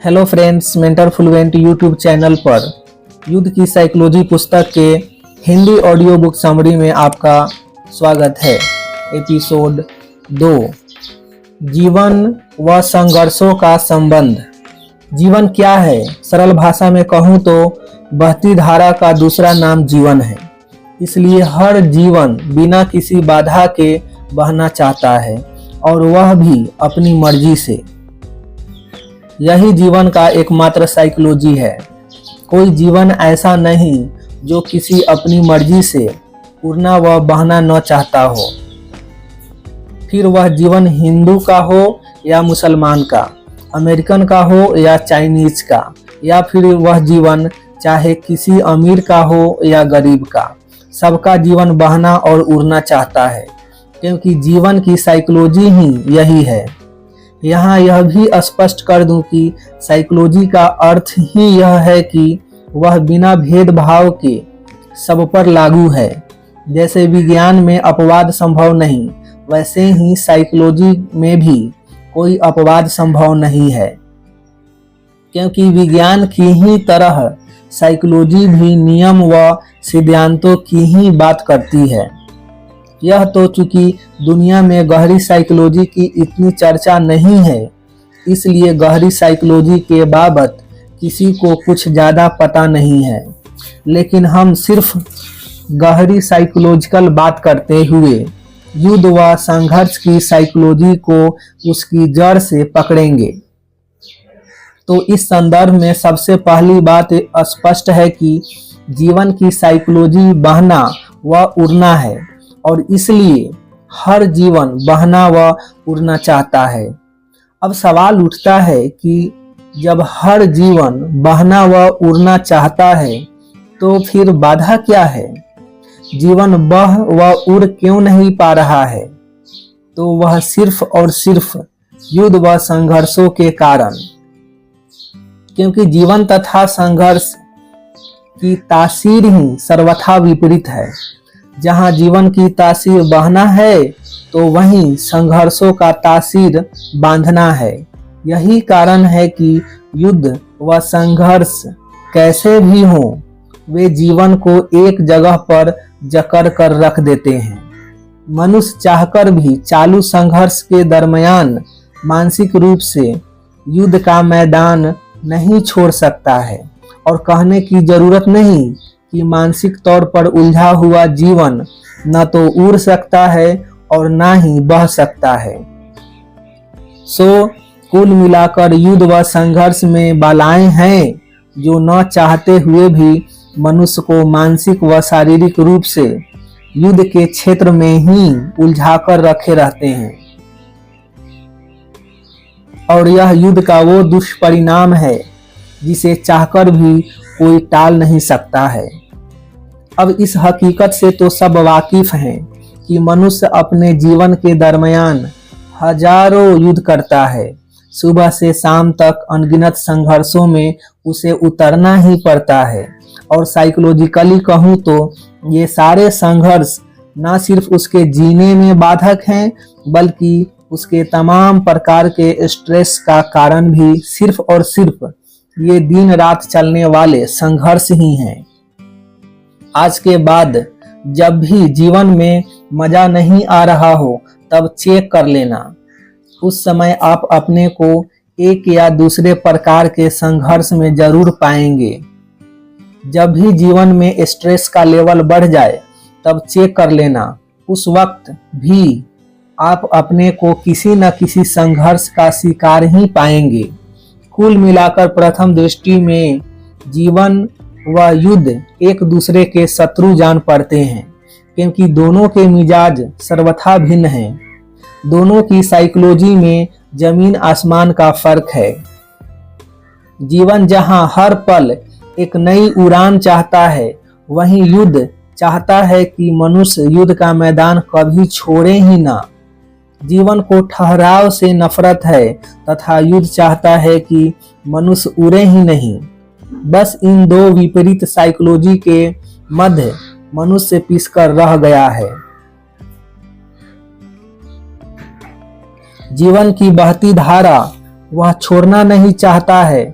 Hello friends, mentor fluent YouTube channel पर युद्ध की साइकोलॉजी पुस्तक के हिंदी ऑडियो बुक समरी में आपका स्वागत है। एपिसोड 2, जीवन व संघर्षों का संबंध। जीवन क्या है? सरल भाषा में कहूँ तो बहती धारा का दूसरा नाम जीवन है। इसलिए हर जीवन बिना किसी बाधा के बहना चाहता है, और वह भी अपनी मर्जी से। यही जीवन का एकमात्र साइकोलॉजी है। कोई जीवन ऐसा नहीं जो किसी अपनी मर्जी से उड़ना व बहना न चाहता हो, फिर वह जीवन हिंदू का हो या मुसलमान का, अमेरिकन का हो या चाइनीज का, या फिर वह जीवन चाहे किसी अमीर का हो या गरीब का। सबका जीवन बहना और उड़ना चाहता है, क्योंकि जीवन की साइकोलॉजी ही यही है। यहाँ यह भी स्पष्ट कर दूं कि साइकोलॉजी का अर्थ ही यह है कि वह बिना भेदभाव के सब पर लागू है। जैसे विज्ञान में अपवाद संभव नहीं, वैसे ही साइकोलॉजी में भी कोई अपवाद संभव नहीं है, क्योंकि विज्ञान की ही तरह साइकोलॉजी भी नियम व सिद्धांतों की ही बात करती है। यह तो चूंकि दुनिया में गहरी साइकोलॉजी की इतनी चर्चा नहीं है, इसलिए गहरी साइकोलॉजी के बाबत किसी को कुछ ज़्यादा पता नहीं है। लेकिन हम सिर्फ गहरी साइकोलॉजिकल बात करते हुए युद्ध व संघर्ष की साइकोलॉजी को उसकी जड़ से पकड़ेंगे। तो इस संदर्भ में सबसे पहली बात स्पष्ट है कि जीवन की साइकोलॉजी बहना व उड़ना है, और इसलिए हर जीवन बहना व उड़ना चाहता है। अब सवाल उठता है कि जब हर जीवन बहना व उड़ना चाहता है, तो फिर बाधा क्या है? जीवन बह व उड़ क्यों नहीं पा रहा है? तो वह सिर्फ और सिर्फ युद्ध व संघर्षों के कारण, क्योंकि जीवन तथा संघर्ष की तासीर ही सर्वथा विपरीत है। जहाँ जीवन की तासीर बहना है, तो वहीं संघर्षों का तासीर बांधना है। यही कारण है कि युद्ध व संघर्ष कैसे भी हो, वे जीवन को एक जगह पर जकड़ कर रख देते हैं। मनुष्य चाहकर भी चालू संघर्ष के दरमियान मानसिक रूप से युद्ध का मैदान नहीं छोड़ सकता है। और कहने की जरूरत नहीं कि मानसिक तौर पर उलझा हुआ जीवन न तो उड़ सकता है और न ही बह सकता है। कुल मिलाकर युद्ध व संघर्ष में बालाएं हैं जो न चाहते हुए भी मनुष्य को मानसिक व शारीरिक रूप से युद्ध के क्षेत्र में ही उलझाकर रखे रहते हैं। और यह युद्ध का वो दुष्परिणाम है जिसे चाहकर भी कोई टाल नहीं सकता है। अब इस हकीकत से तो सब वाकिफ हैं कि मनुष्य अपने जीवन के दरमियान हजारों युद्ध करता है। सुबह से शाम तक अनगिनत संघर्षों में उसे उतरना ही पड़ता है। और साइकोलॉजिकली कहूँ तो ये सारे संघर्ष न सिर्फ उसके जीने में बाधक हैं, बल्कि उसके तमाम प्रकार के स्ट्रेस का कारण भी सिर्फ और सिर्फ ये दिन रात चलने वाले संघर्ष ही हैं। आज के बाद जब भी जीवन में मजा नहीं आ रहा हो, तब चेक कर लेना। उस समय आप अपने को एक या दूसरे प्रकार के संघर्ष में जरूर पाएंगे। जब भी जीवन में स्ट्रेस का लेवल बढ़ जाए, तब चेक कर लेना। उस वक्त भी आप अपने को किसी न किसी संघर्ष का शिकार ही पाएंगे। कुल मिलाकर प्रथम दृष्टि में जीवन व युद्ध एक दूसरे के शत्रु जान पड़ते हैं, क्योंकि दोनों के मिजाज सर्वथा भिन्न हैं। दोनों की साइकोलॉजी में जमीन आसमान का फर्क है। जीवन जहां हर पल एक नई उड़ान चाहता है, वहीं युद्ध चाहता है कि मनुष्य युद्ध का मैदान कभी छोड़े ही ना। जीवन को ठहराव से नफरत है, तथा युद्ध चाहता है कि मनुष्य उड़े ही नहीं। बस इन दो विपरीत साइकोलॉजी के मध्य मनुष्य पिसकर रह गया है। जीवन की बहती धारा वह छोड़ना नहीं चाहता है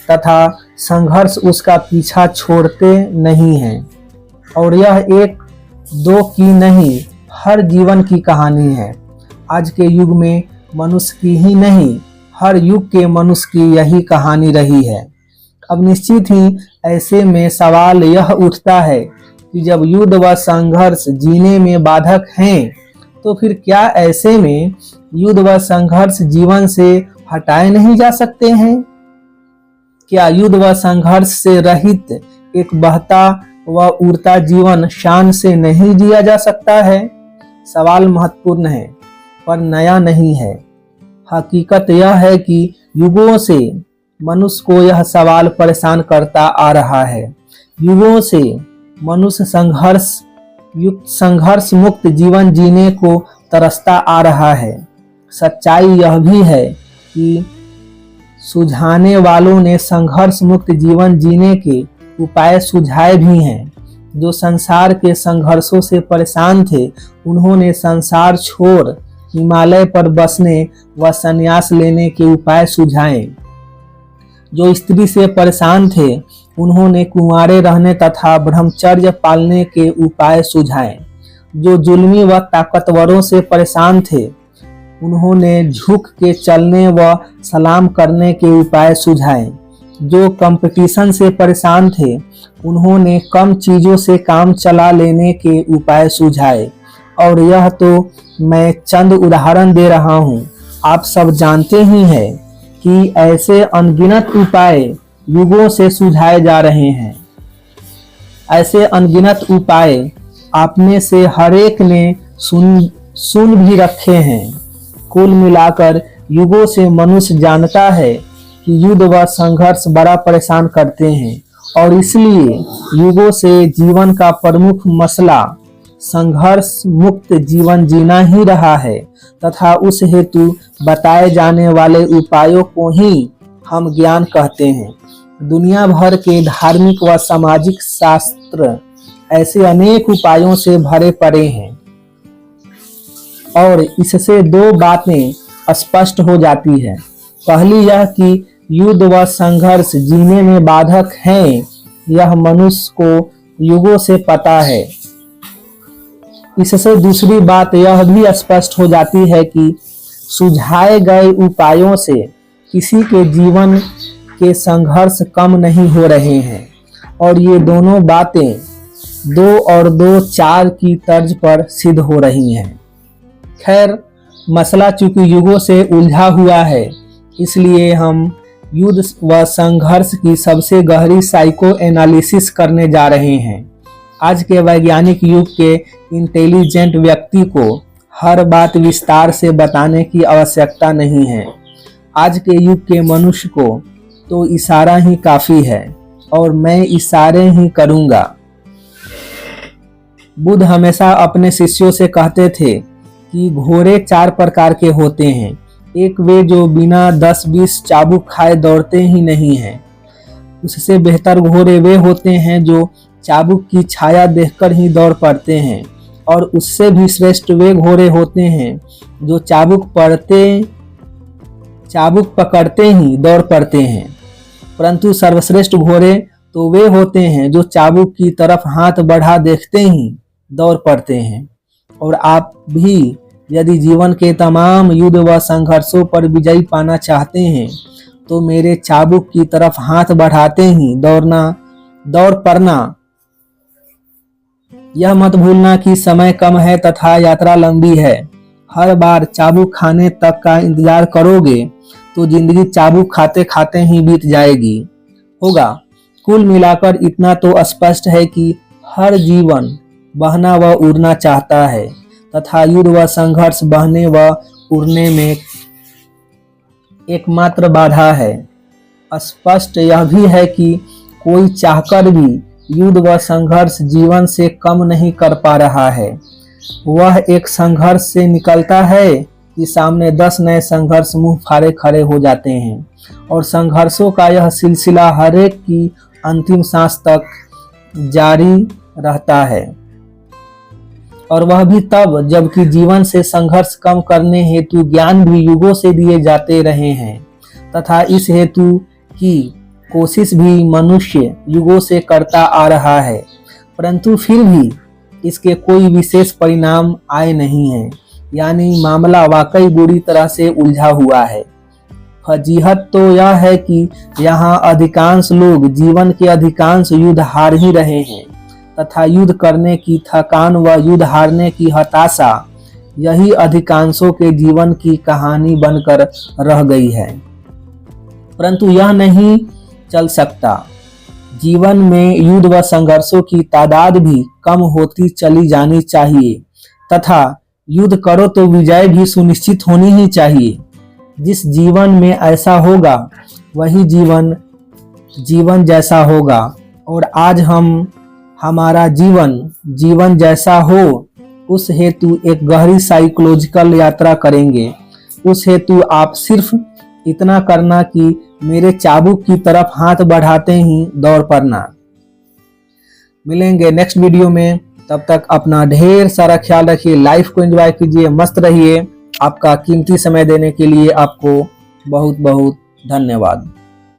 तथा संघर्ष उसका पीछा छोड़ते नहीं हैं। और यह एक दो की नहीं, हर जीवन की कहानी है। आज के युग में मनुष्य की ही नहीं, हर युग के मनुष्य की यही कहानी रही है। अब निश्चित ही ऐसे में सवाल यह उठता है कि जब युद्ध व संघर्ष जीने में बाधक हैं, तो फिर क्या ऐसे में युद्ध व संघर्ष जीवन से हटाए नहीं जा सकते हैं? क्या युद्ध व संघर्ष से रहित एक बहता व उड़ता जीवन शान से नहीं जिया जा सकता है? सवाल महत्वपूर्ण है पर नया नहीं है। हकीकत यह है कि युगों से मनुष्य को यह सवाल परेशान करता आ रहा है। युगों से मनुष्य संघर्ष मुक्त जीवन जीने को तरसता आ रहा है। सच्चाई यह भी है कि सुझाने वालों ने संघर्ष मुक्त जीवन जीने के उपाय सुझाए भी हैं। जो संसार के संघर्षों से परेशान थे, उन्होंने संसार छोड़ हिमालय पर बसने व संन्यास लेने के उपाय सुझाए। जो स्त्री से परेशान थे, उन्होंने कुंवारे रहने तथा ब्रह्मचर्य पालने के उपाय सुझाए। जो जुल्मी व ताकतवरों से परेशान थे, उन्होंने झुक के चलने व सलाम करने के उपाय सुझाए। जो कंपटीशन से परेशान थे, उन्होंने कम चीजों से काम चला लेने के उपाय सुझाए। और यह तो मैं चंद उदाहरण दे रहा हूँ, आप सब जानते ही हैं कि ऐसे अनगिनत उपाय युगों से सुझाए जा रहे हैं। ऐसे अनगिनत उपाय आप में से हर एक ने सुन भी रखे हैं। कुल मिलाकर युगों से मनुष्य जानता है कि युद्ध व संघर्ष बड़ा परेशान करते हैं, और इसलिए युगों से जीवन का प्रमुख मसला संघर्ष मुक्त जीवन जीना ही रहा है तथा उस हेतु बताए जाने वाले उपायों को ही हम ज्ञान कहते हैं। दुनिया भर के धार्मिक व सामाजिक शास्त्र ऐसे अनेक उपायों से भरे पड़े हैं, और इससे दो बातें स्पष्ट हो जाती है। पहली यह कि युद्ध व संघर्ष जीने में बाधक हैं, यह मनुष्य को युगों से पता है। इससे दूसरी बात यह भी स्पष्ट हो जाती है कि सुझाए गए उपायों से किसी के जीवन के संघर्ष कम नहीं हो रहे हैं, और ये दोनों बातें 2 और 2 4 की तर्ज पर सिद्ध हो रही हैं। खैर, मसला चूंकि युगों से उलझा हुआ है, इसलिए हम युद्ध व संघर्ष की सबसे गहरी साइको एनालिसिस करने जा रहे हैं। आज के वैज्ञानिक युग के इंटेलिजेंट व्यक्ति को हर बात विस्तार से बताने की आवश्यकता नहीं है। आज के युग के मनुष्य को तो इशारा ही काफी है, और मैं इशारे ही करूंगा। बुद्ध हमेशा अपने शिष्यों से कहते थे कि घोड़े 4 प्रकार के होते हैं। एक वे जो बिना 10-20 चाबुक खाए दौड़ते ही नहीं हैं। उससे बेहतर घोड़े वे होते हैं जो चाबुक की छाया देखकर ही दौड़ पड़ते हैं, और उससे भी श्रेष्ठ वे घोड़े होते हैं जो चाबुक पकड़ते ही दौड़ पड़ते हैं। परंतु सर्वश्रेष्ठ घोड़े तो वे होते हैं जो चाबुक की तरफ हाथ बढ़ा देखते ही दौड़ पड़ते हैं। और आप भी यदि जीवन के तमाम युद्ध व संघर्षों पर विजय पाना चाहते हैं, तो मेरे चाबुक की तरफ हाथ बढ़ाते ही दौड़ पड़ना। यह मत भूलना कि समय कम है तथा यात्रा लंबी है। हर बार चाबुक खाने तक का इंतजार करोगे तो जिंदगी चाबुक खाते खाते ही बीत जाएगी होगा। कुल मिलाकर इतना तो स्पष्ट है कि हर जीवन बहना व उड़ना चाहता है, तथा युद्ध व संघर्ष बहने व उड़ने में एकमात्र बाधा है। स्पष्ट यह भी है कि कोई चाहकर भी युद्ध व संघर्ष जीवन से कम नहीं कर पा रहा है। वह एक संघर्ष से निकलता है कि सामने 10 नए संघर्ष मुंह फाड़े खड़े हो जाते हैं, और संघर्षों का यह सिलसिला हर एक की अंतिम सांस तक जारी रहता है। और वह भी तब जबकि जीवन से संघर्ष कम करने हेतु ज्ञान भी युगों से दिए जाते रहे हैं। तथा इस हेतु की कोशिश भी मनुष्य युगों से करता आ रहा है, परंतु फिर भी इसके कोई विशेष परिणाम आए नहीं हैं। यानी मामला वाकई बुरी तरह से उलझा हुआ है। फजीहत तो यह है कि यहाँ अधिकांश लोग जीवन के अधिकांश युद्ध हार ही रहे हैं तथा युद्ध करने की थकान व युद्ध हारने की हताशा यही अधिकांशों के जीवन की कहानी बनकर रह गई है। परंतु यह नहीं चल सकता। जीवन में युद्ध व संघर्षों की तादाद भी कम होती चली जानी चाहिए तथा युद्ध करो तो विजय भी सुनिश्चित होनी ही चाहिए। जिस जीवन में ऐसा होगा वही जीवन जैसा होगा। और आज हम हमारा जीवन जैसा हो उस हेतु एक गहरी साइकोलॉजिकल यात्रा करेंगे। उस हेतु आप सिर्फ इतना करना कि मेरे चाबुक की तरफ हाथ बढ़ाते ही दौड़ पड़ना। मिलेंगे नेक्स्ट वीडियो में, तब तक अपना ढेर सारा ख्याल रखिए, लाइफ को एंजॉय कीजिए, मस्त रहिए। आपका कीमती समय देने के लिए आपको बहुत बहुत धन्यवाद।